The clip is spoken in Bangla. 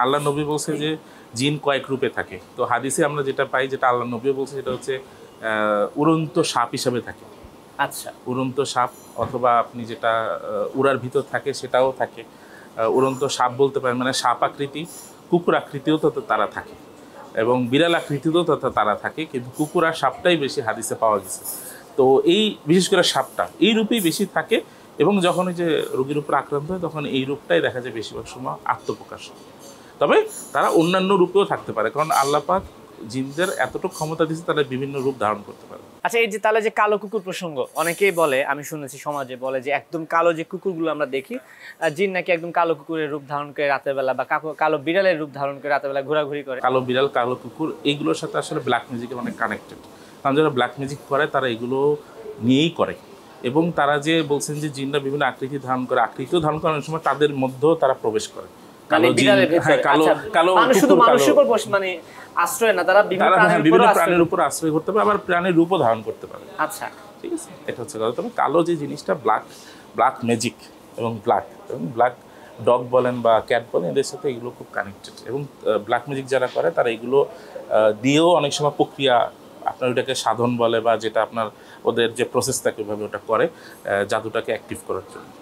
আল্লাহ নবী বলছে যে জিন কয়েক রূপে থাকে, তো হাদিসে আমরা যেটা পাই, যেটা আল্লাহ নবী বলছে, সেটা হচ্ছে উড়ন্ত সাপ হিসাবে থাকে। আচ্ছা, উড়ন্ত সাপ, অথবা আপনি যেটা উড়ার ভিতর থাকে সেটাও থাকে। উড়ন্ত সাপ বলতে পারেন, মানে সাপ আকৃতি, কুকুর আকৃতিও তো তারা থাকে, এবং বিড়াল আকৃতিতেও তো তারা থাকে, কিন্তু কুকুর আর সাপটাই বেশি হাদিসে পাওয়া গেছে। তো এই বিশেষ করে সাপটা এই রূপেই বেশি থাকে, এবং যখন ওই যে রোগীর উপর আক্রান্ত হয় তখন এই রূপটাই দেখা যায় বেশিরভাগ সময় আত্মপ্রকাশ। তবে তারা অন্যান্য রূপেও থাকতে পারে, কারণ আল্লাহ পাক জিনদের এতটুকু ক্ষমতা দিয়েছে তারা বিভিন্ন রূপ ধারণ করতে পারে। আচ্ছা, এই যে তাহলে যে কালো কুকুর প্রসঙ্গ, অনেকেই বলে, আমি শুনেছি সমাজে বলে যে একদম কালো যে কুকুরগুলো আমরা দেখি, জিন নাকি একদম কালো কুকুরের রূপ ধারণ করে রাতের বেলা, বা কালো বিড়ালের রূপ ধারণ করে রাতের বেলা ঘোরাঘুরি করে। কালো বিড়াল, কালো কুকুর, এইগুলোর সাথে আসলে ব্ল্যাক ম্যাজিকের অনেক কানেক্টেড, কারণ যারা ব্ল্যাক ম্যাজিক করে তারা এগুলো নিয়েই করে। এবং তারা যে বলছেন যে জিনরা বিভিন্ন আকৃতি ধারণ করে, আকৃতিও ধারণ করার সময় তাদের মধ্যেও তারা প্রবেশ করে। কালো জিন, হ্যাঁ, কালো কালো কুকুর, মানে আশ্রয় না, তারা বিভিন্ন প্রাণীর উপর আশ্রয় করতে পারে, আবার প্রাণীর রূপও ধারণ করতে পারে। আচ্ছা, ঠিক আছে, এটা হচ্ছে কথা। তবে কালো যে জিনিসটা, ব্ল্যাক ম্যাজিক এবং ব্ল্যাক ডগ বলেন বা ক্যাট বলেন, এদের সাথে এগুলো খুব কানেক্টেড। এবং ব্ল্যাক ম্যাজিক যারা করে তারা এগুলো দিয়েও অনেক সময় প্রক্রিয়া, আপনার ওইটাকে সাধন বলে, বা যেটা আপনার ওদের যে প্রসেস থাকে ওইভাবে ওটা করে জাদুটাকে অ্যাক্টিভ করার জন্য।